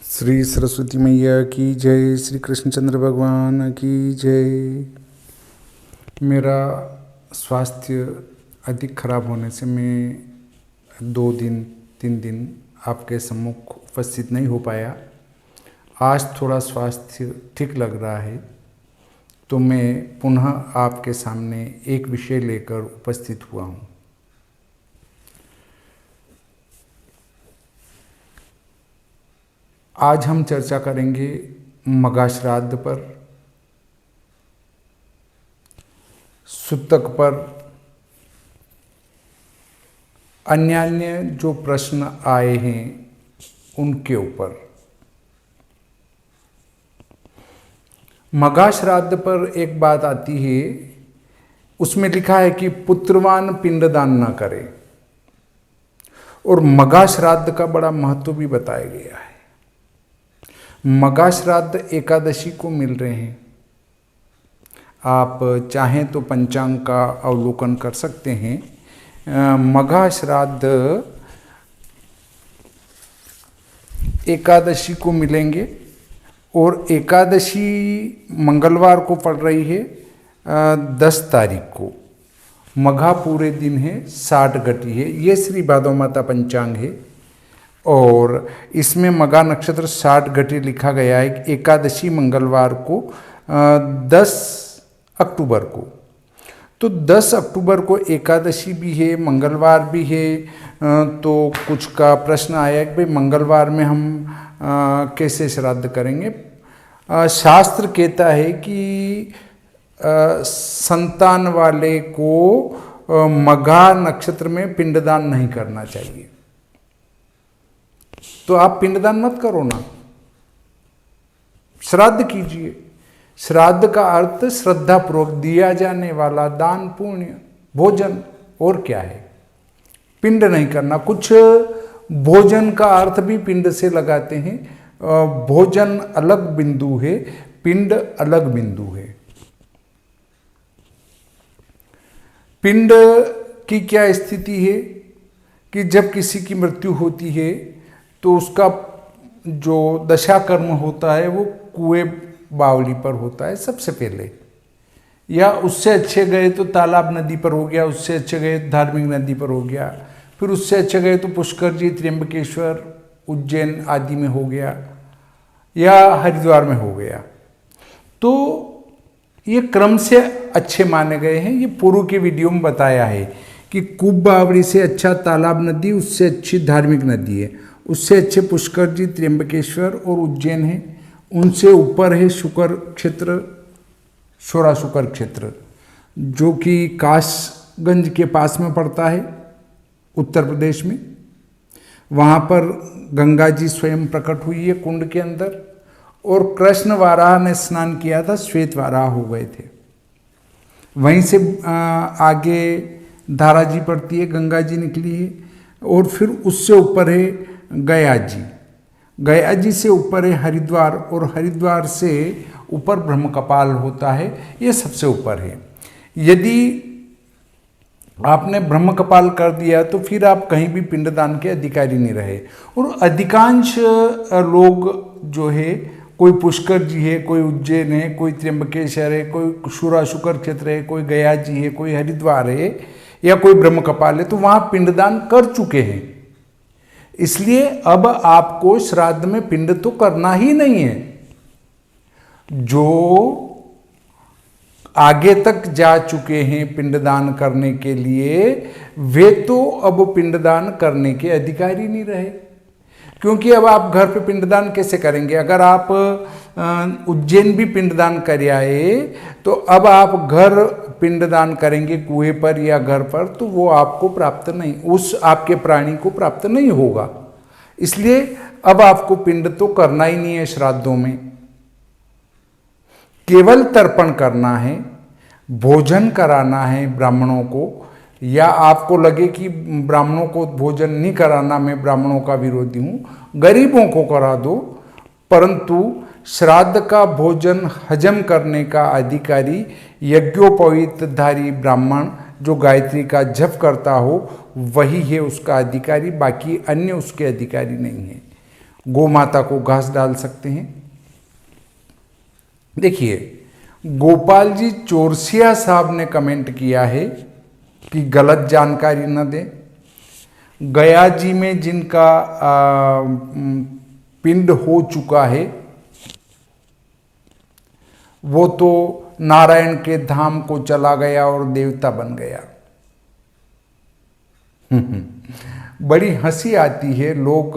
श्री सरस्वती मैया की जय, श्री कृष्णचंद्र भगवान की जय। मेरा स्वास्थ्य अधिक खराब होने से मैं 2-3 दिन आपके सम्मुख उपस्थित नहीं हो पाया। आज थोड़ा स्वास्थ्य ठीक लग रहा है, तो मैं पुनः आपके सामने एक विषय लेकर उपस्थित हुआ हूँ। आज हम चर्चा करेंगे मघा श्राद्ध पर, सूतक पर, अन्य जो प्रश्न आए हैं उनके ऊपर। मघा श्राद्ध पर एक बात आती है, उसमें लिखा है कि पुत्रवान पिंडदान न करे, और मघा श्राद्ध का बड़ा महत्व भी बताया गया है। मघा श्राद्ध एकादशी को मिल रहे हैं। आप चाहें तो पंचांग का अवलोकन कर सकते हैं। मघा श्राद्ध एकादशी को मिलेंगे, और एकादशी मंगलवार को पड़ रही है 10 तारीख को। मघा पूरे दिन है, 60 घटी है। ये श्री भादव माता पंचांग है, और इसमें मघा नक्षत्र 60 घटी लिखा गया है। एकादशी मंगलवार को 10 अक्टूबर को, तो 10 अक्टूबर को एकादशी भी है, मंगलवार भी है। तो कुछ का प्रश्न आया कि भाई मंगलवार में हम कैसे श्राद्ध करेंगे। शास्त्र कहता है कि संतान वाले को मघा नक्षत्र में पिंडदान नहीं करना चाहिए। तो आप पिंडदान मत करो ना, श्राद्ध कीजिए। श्राद्ध का अर्थ श्रद्धापूर्वक दिया जाने वाला दान, पुण्य, भोजन, और क्या है। पिंड नहीं करना। कुछ भोजन का अर्थ भी पिंड से लगाते हैं। भोजन अलग बिंदु है, पिंड अलग बिंदु है। पिंड की क्या स्थिति है कि जब किसी की मृत्यु होती है तो उसका जो दशा कर्म होता है वो कुएं बावली पर होता है सबसे पहले, या उससे अच्छे गए तो तालाब नदी पर हो गया, उससे अच्छे गए तो धार्मिक नदी पर हो गया, फिर उससे अच्छे गए तो पुष्कर जी, त्र्यंबकेश्वर, उज्जैन आदि में हो गया, या हरिद्वार में हो गया। तो ये क्रम से अच्छे माने गए हैं। ये पूर्व के वीडियो में बताया है कि कुब बावली से अच्छा तालाब नदी, उससे अच्छी धार्मिक नदी है, उससे अच्छे पुष्कर जी, त्र्यंबकेश्वर और उज्जैन है, उनसे ऊपर है शुकर क्षेत्र, शोरा शुकर क्षेत्र, जो कि कासगंज के पास में पड़ता है उत्तर प्रदेश में। वहाँ पर गंगा जी स्वयं प्रकट हुई है कुंड के अंदर, और कृष्ण वाराह ने स्नान किया था, श्वेत वाराह हो गए थे। वहीं से आगे धारा जी पड़ती है, गंगा जी निकली है, और फिर उससे ऊपर है गया जी। गया जी से ऊपर है हरिद्वार, और हरिद्वार से ऊपर ब्रह्म कपाल होता है, ये सबसे ऊपर है। यदि आपने ब्रह्म कपाल कर दिया तो फिर आप कहीं भी पिंडदान के अधिकारी नहीं रहे। और अधिकांश लोग जो है, कोई पुष्कर जी है, कोई उज्जैन है, कोई त्र्यंबकेश्वर है, कोई शूरा शुकर क्षेत्र है, कोई गया जी है, कोई हरिद्वार है, या कोई ब्रह्म कपाल है, तो वहाँ पिंडदान कर चुके हैं। इसलिए अब आपको श्राद्ध में पिंड तो करना ही नहीं है। जो आगे तक जा चुके हैं पिंडदान करने के लिए, वे तो अब पिंडदान करने के अधिकारी नहीं रहे। क्योंकि अब आप घर पे पिंडदान कैसे करेंगे। अगर आप उज्जैन भी पिंडदान कर आए, तो अब आप घर पिंडदान करेंगे कुएं पर या घर पर, तो वो आपको प्राप्त नहीं, उस आपके प्राणी को प्राप्त नहीं होगा। इसलिए अब आपको पिंड तो करना ही नहीं है श्राद्धों में। केवल तर्पण करना है, भोजन कराना है ब्राह्मणों को, या आपको लगे कि ब्राह्मणों को भोजन नहीं कराना, मैं ब्राह्मणों का विरोधी हूँ, गरीबों को करा दो। परंतु श्राद्ध का भोजन हजम करने का अधिकारी यज्ञोपवीतधारी ब्राह्मण, जो गायत्री का जप करता हो, वही है उसका अधिकारी। बाकी अन्य उसके अधिकारी नहीं है। गौ माता को घास डाल सकते हैं। देखिए, गोपाल जी चौरसिया साहब ने कमेंट किया है कि गलत जानकारी न दें। गया जी में जिनका पिंड हो चुका है वो तो नारायण के धाम को चला गया और देवता बन गया। बड़ी हंसी आती है, लोग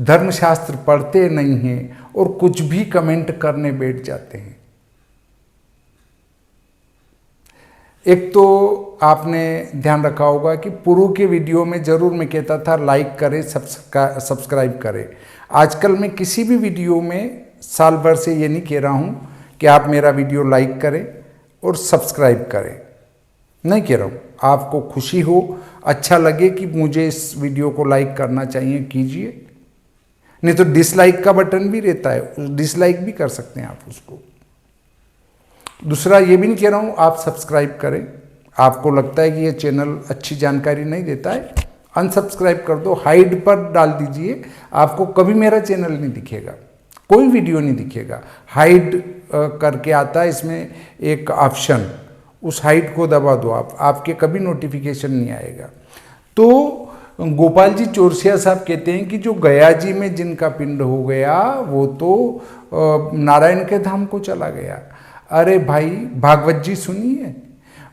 धर्मशास्त्र पढ़ते नहीं हैं और कुछ भी कमेंट करने बैठ जाते हैं। एक तो आपने ध्यान रखा होगा कि पूर्व के वीडियो में जरूर मैं कहता था लाइक करें, सब्सक्राइब करें। आजकल मैं किसी भी वीडियो में साल भर से ये नहीं कह रहा हूँ कि आप मेरा वीडियो लाइक करें और सब्सक्राइब करें, नहीं कह रहा हूँ। आपको खुशी हो, अच्छा लगे कि मुझे इस वीडियो को लाइक करना चाहिए, कीजिए। नहीं तो डिसलाइक का बटन भी रहता है, डिसलाइक भी कर सकते हैं आप उसको। दूसरा ये भी नहीं कह रहा हूँ आप सब्सक्राइब करें। आपको लगता है कि ये चैनल अच्छी जानकारी नहीं देता है, अनसब्सक्राइब कर दो, हाइड पर डाल दीजिए। आपको कभी मेरा चैनल नहीं दिखेगा, कोई वीडियो नहीं दिखेगा। हाइड करके आता है इसमें एक ऑप्शन, उस हाइड को दबा दो आप, आपके कभी नोटिफिकेशन नहीं आएगा। तो गोपाल जी चौरसिया साहब कहते हैं कि जो गया जी में जिनका पिंड हो गया वो तो नारायण के धाम को चला गया। अरे भाई, भागवत जी सुनिए,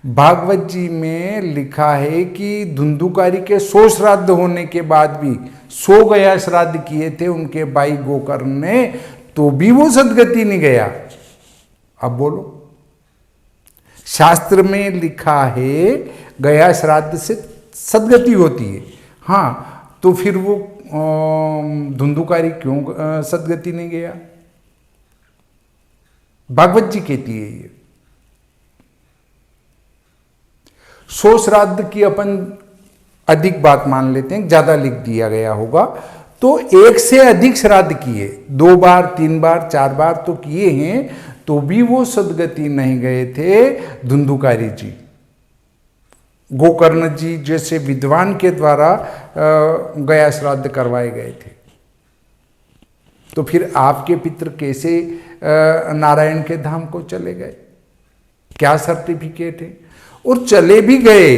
भागवत जी में लिखा है कि धुंधुकारी के 100 श्राद्ध होने के बाद भी 100 गया श्राद्ध किए थे उनके भाई गोकर्ण ने, तो भी वो सदगति नहीं गया। अब बोलो, शास्त्र में लिखा है गया श्राद्ध से सदगति होती है, हाँ, तो फिर वो धुंधुकारी क्यों सदगति नहीं गया? भागवत जी कहती है ये। 100 श्राद्ध की अपन अधिक बात मान लेते हैं, ज्यादा लिख दिया गया होगा, तो 1 से अधिक श्राद्ध किए, 2 बार 3 बार 4 बार तो किए हैं, तो भी वो सदगति नहीं गए थे धुंधुकारी जी। गोकर्ण जी जैसे विद्वान के द्वारा गया श्राद्ध करवाए गए थे। तो फिर आपके पितृ कैसे नारायण के धाम को चले गए? क्या सर्टिफिकेट है? और चले भी गए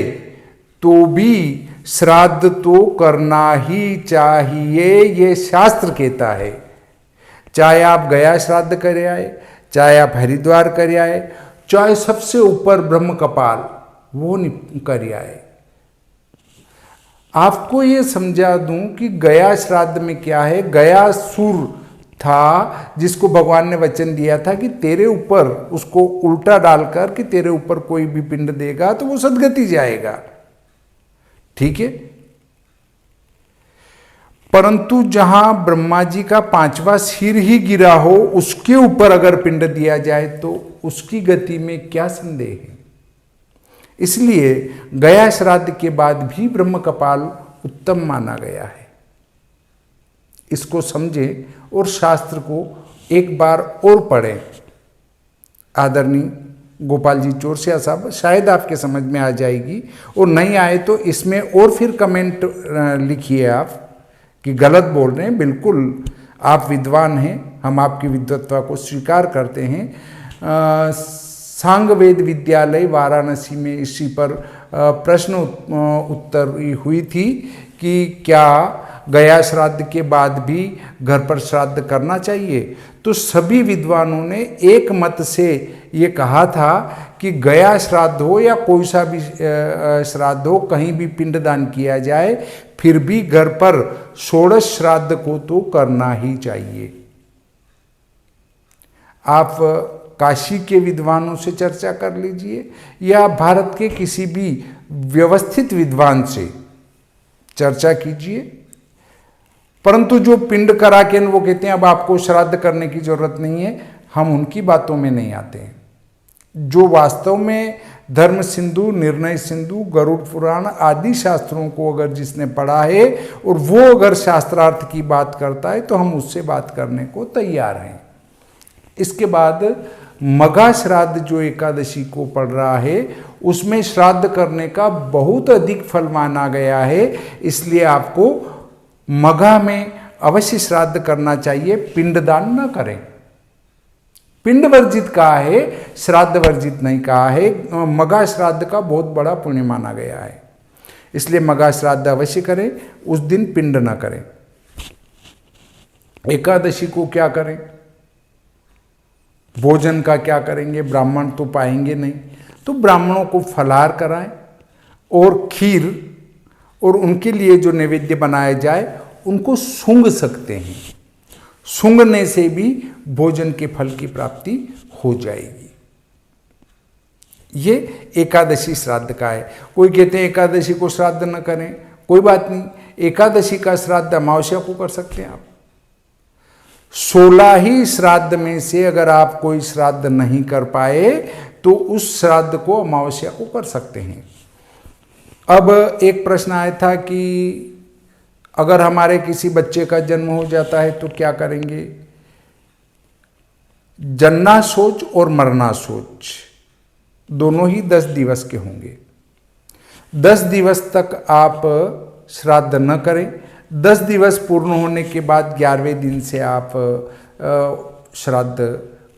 तो भी श्राद्ध तो करना ही चाहिए, ये शास्त्र कहता है। चाहे आप गया श्राद्ध करे आए, चाहे आप हरिद्वार करे आए, चाहे सबसे ऊपर ब्रह्म कपाल वो कर आए। आपको ये समझा दूं कि गया श्राद्ध में क्या है। गया सुर था जिसको भगवान ने वचन दिया था कि तेरे ऊपर, उसको उल्टा डालकर कि तेरे ऊपर कोई भी पिंड देगा तो वो सदगति जाएगा, ठीक है। परंतु जहां ब्रह्मा जी का 5वां सिर ही गिरा हो, उसके ऊपर अगर पिंड दिया जाए तो उसकी गति में क्या संदेह है। इसलिए गया श्राद्ध के बाद भी ब्रह्म कपाल उत्तम माना गया है। इसको समझें और शास्त्र को एक बार और पढ़ें। आदरणीय गोपाल जी चौरसिया साहब, शायद आपके समझ में आ जाएगी, और नहीं आए तो इसमें और फिर कमेंट लिखिए आप कि गलत बोल रहे हैं। बिल्कुल आप विद्वान हैं, हम आपकी विद्वत्ता को स्वीकार करते हैं। सांगवेद विद्यालय वाराणसी में इसी पर प्रश्न उत्तर हुई थी कि क्या गया श्राद्ध के बाद भी घर पर श्राद्ध करना चाहिए। तो सभी विद्वानों ने एक मत से ये कहा था कि गया श्राद्ध हो या कोई सा भी श्राद्ध हो, कहीं भी पिंडदान किया जाए, फिर भी घर पर षोडश श्राद्ध को तो करना ही चाहिए। आप काशी के विद्वानों से चर्चा कर लीजिए या भारत के किसी भी व्यवस्थित विद्वान से चर्चा कीजिए। परंतु जो पिंड करा के वो कहते हैं अब आपको श्राद्ध करने की जरूरत नहीं है, हम उनकी बातों में नहीं आते हैं। जो वास्तव में धर्म सिंधु, निर्णय सिंधु, गरुड़ पुराण आदि शास्त्रों को अगर जिसने पढ़ा है और वो अगर शास्त्रार्थ की बात करता है तो हम उससे बात करने को तैयार हैं। इसके बाद मघा श्राद्ध जो एकादशी को पड़ रहा है उसमें श्राद्ध करने का बहुत अधिक फल माना गया है। इसलिए आपको मघा में अवश्य श्राद्ध करना चाहिए, पिंडदान न करें। पिंड वर्जित कहा है, श्राद्ध वर्जित नहीं कहा है। मगा श्राद्ध का बहुत बड़ा पुण्य माना गया है, इसलिए मगा श्राद्ध अवश्य करें, उस दिन पिंड न करें। एकादशी को क्या करें, भोजन का क्या करेंगे, ब्राह्मण तो पाएंगे नहीं, तो ब्राह्मणों को फलाहार कराएं और खीर और उनके लिए जो नैवेद्य बनाया जाए उनको सूंघ सकते हैं। सूंघने से भी भोजन के फल की प्राप्ति हो जाएगी। ये एकादशी श्राद्ध का है। कोई कहते हैं एकादशी को श्राद्ध न करें, कोई बात नहीं, एकादशी का श्राद्ध अमावस्या को कर सकते हैं आप। 16 ही श्राद्ध में से अगर आप कोई श्राद्ध नहीं कर पाए तो उस श्राद्ध को अमावस्या को कर सकते हैं। अब एक प्रश्न आया था कि अगर हमारे किसी बच्चे का जन्म हो जाता है तो क्या करेंगे। जन्ना सोच और मरना सोच दोनों ही 10 दिवस के होंगे। 10 दिवस तक आप श्राद्ध न करें। 10 दिवस पूर्ण होने के बाद 11वें दिन से आप श्राद्ध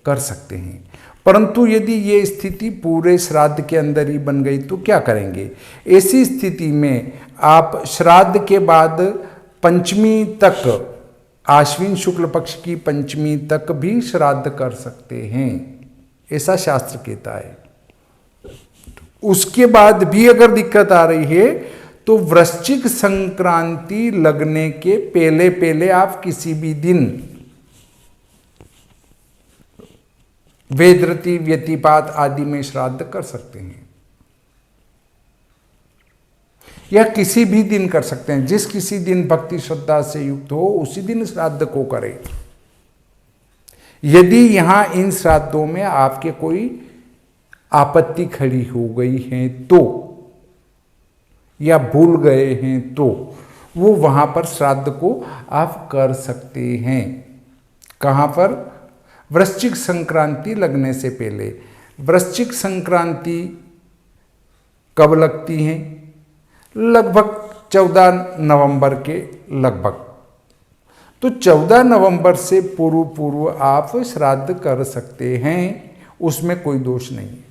कर सकते हैं। परंतु यदि ये स्थिति पूरे श्राद्ध के अंदर ही बन गई तो क्या करेंगे। ऐसी स्थिति में आप श्राद्ध के बाद पंचमी तक, आश्विन शुक्ल पक्ष की पंचमी तक भी श्राद्ध कर सकते हैं, ऐसा शास्त्र कहता है। उसके बाद भी अगर दिक्कत आ रही है तो वृश्चिक संक्रांति लगने के पहले पहले आप किसी भी दिन वेदरति व्यतिपात आदि में श्राद्ध कर सकते हैं, या किसी भी दिन कर सकते हैं। जिस किसी दिन भक्ति श्रद्धा से युक्त हो उसी दिन श्राद्ध को करें। यदि यहां इन श्राद्धों में आपके कोई आपत्ति खड़ी हो गई है तो, या भूल गए हैं तो, वो वहां पर श्राद्ध को आप कर सकते हैं। कहां पर, वृश्चिक संक्रांति लगने से पहले। वृश्चिक संक्रांति कब लगती है, लगभग 14 नवंबर के लगभग। तो 14 नवंबर से पूर्व आप श्राद्ध कर सकते हैं, उसमें कोई दोष नहीं है।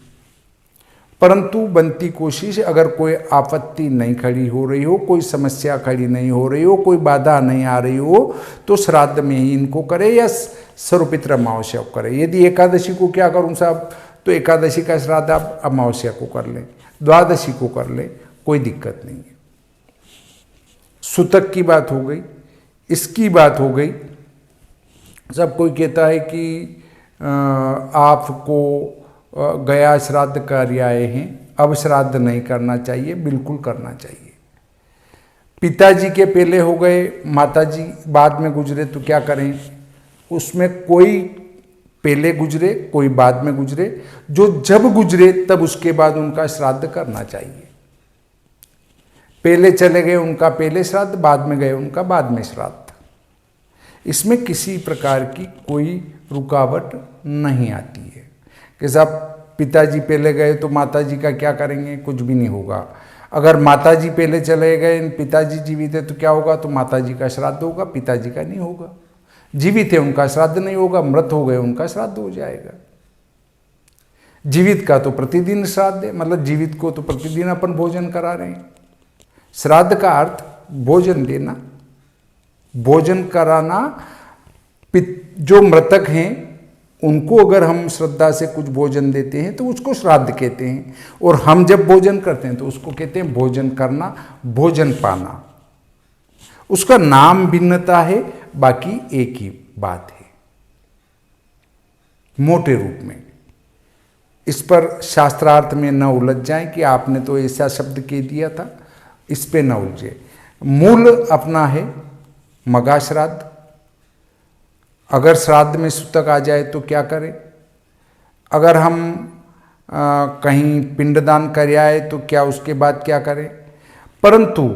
परंतु बनती कोशिश, अगर कोई आपत्ति नहीं खड़ी हो रही हो, कोई समस्या खड़ी नहीं हो रही हो, कोई बाधा नहीं आ रही हो, तो श्राद्ध में ही इनको करें या सर्वपित्र अमावस्या को करें। यदि एकादशी को क्या करूं साहब, तो एकादशी का श्राद्ध आप अमावस्या को कर लें, द्वादशी को कर लें, कोई दिक्कत नहीं है। सूतक की बात हो गई, इसकी बात हो गई। सब कोई कहता है कि आपको गया श्राद्ध कर आए हैं, अब श्राद्ध नहीं करना चाहिए। बिल्कुल करना चाहिए। पिताजी के पहले हो गए, माताजी बाद में गुजरे तो क्या करें। उसमें कोई पहले गुजरे कोई बाद में गुजरे, जो जब गुजरे तब उसके बाद उनका श्राद्ध करना चाहिए। पहले चले गए उनका पहले श्राद्ध, बाद में गए उनका बाद में श्राद्ध। इसमें किसी प्रकार की कोई रुकावट नहीं आती है कि साहब पिताजी पहले गए तो माताजी का क्या करेंगे, कुछ भी नहीं होगा। अगर माताजी पहले चले गए, पिताजी जीवित है तो क्या होगा, तो माताजी का श्राद्ध होगा, पिताजी का नहीं होगा। जीवित है उनका श्राद्ध नहीं होगा, मृत हो गए उनका श्राद्ध हो जाएगा। जीवित का तो प्रतिदिन श्राद्ध है, मतलब जीवित को तो प्रतिदिन अपन भोजन करा रहे हैं। श्राद्ध का अर्थ भोजन देना, भोजन कराना। जो मृतक हैं उनको अगर हम श्रद्धा से कुछ भोजन देते हैं तो उसको श्राद्ध कहते हैं, और हम जब भोजन करते हैं तो उसको कहते हैं भोजन करना, भोजन पाना। उसका नाम भिन्नता है, बाकी एक ही बात है मोटे रूप में। इस पर शास्त्रार्थ में न उलझ जाएं कि आपने तो ऐसा शब्द कह दिया था, इस पे न उलझे। मूल अपना है मगा श्राद्ध। अगर श्राद्ध में सूतक आ जाए तो क्या करें। अगर हम कहीं पिंडदान कर आए तो क्या उसके बाद क्या करें। परंतु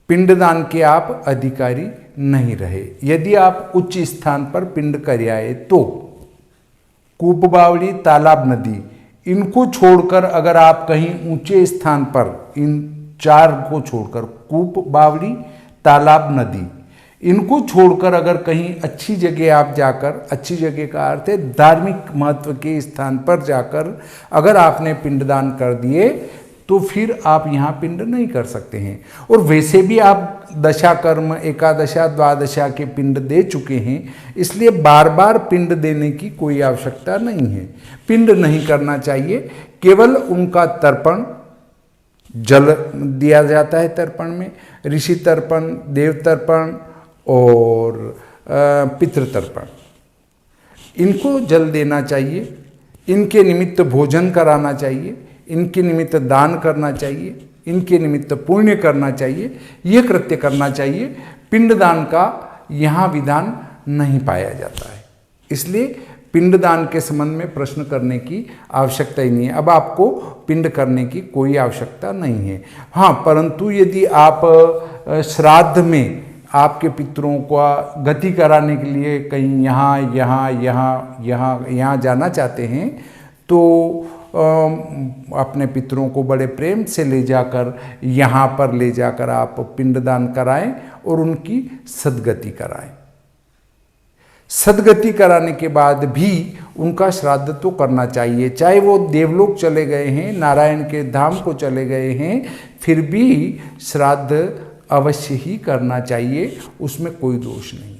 पिंडदान के आप अधिकारी नहीं रहे। यदि आप उच्च स्थान पर पिंड कर आए तो कूप बावड़ी, तालाब, नदी, इनको छोड़कर अगर आप कहीं ऊंचे स्थान पर, इन 4 को छोड़कर, कूप, बावड़ी, तालाब, नदी, इनको छोड़कर अगर कहीं अच्छी जगह आप जाकर, अच्छी जगह का अर्थ है धार्मिक महत्व के स्थान पर जाकर अगर आपने पिंडदान कर दिए तो फिर आप यहाँ पिंड नहीं कर सकते हैं। और वैसे भी आप दशा कर्म, एकादशा, द्वादशा के पिंड दे चुके हैं, इसलिए बार बार पिंड देने की कोई आवश्यकता नहीं है। पिंड नहीं करना चाहिए, केवल उनका तर्पण, जल दिया जाता है तर्पण में, ऋषि तर्पण, देव तर्पण और पितृ तर्पण, इनको जल देना चाहिए, इनके निमित्त भोजन कराना चाहिए, इनके निमित्त दान करना चाहिए, इनके निमित्त पुण्य करना चाहिए, ये कृत्य करना चाहिए। पिंडदान का यहाँ विधान नहीं पाया जाता है, इसलिए पिंडदान के संबंध में प्रश्न करने की आवश्यकता ही नहीं है। अब आपको पिंड करने की कोई आवश्यकता नहीं है। हाँ, परंतु यदि आप श्राद्ध में आपके पितरों को गति कराने के लिए कहीं यहाँ जाना चाहते हैं तो अपने पितरों को बड़े प्रेम से ले जाकर यहाँ पर ले जाकर आप पिंडदान कराएं और उनकी सद्गति कराएं। सद्गति कराने के बाद भी उनका श्राद्ध तो करना चाहिए, चाहे वो देवलोक चले गए हैं, नारायण के धाम को चले गए हैं, फिर भी श्राद्ध अवश्य ही करना चाहिए, उसमें कोई दोष नहीं है।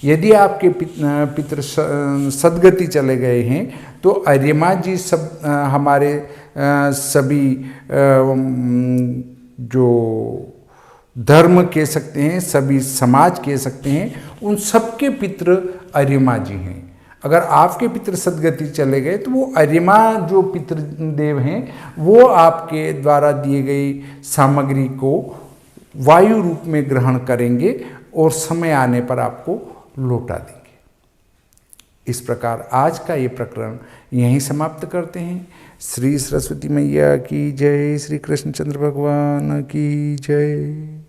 यदि आपके पितृ सद्गति चले गए हैं तो अर्यमा जी सब हमारे सभी जो धर्म कह सकते हैं, सभी समाज कह सकते हैं, उन सबके पितृ अर्यमा जी हैं। अगर आपके पितृ सद्गति चले गए तो वो अर्यमा जो पितृदेव हैं वो आपके द्वारा दिए गई सामग्री को वायु रूप में ग्रहण करेंगे और समय आने पर आपको लौटा देंगे। इस प्रकार आज का ये प्रकरण यहीं समाप्त करते हैं। श्री सरस्वती मैया की जय, श्री कृष्णचंद्र भगवान की जय।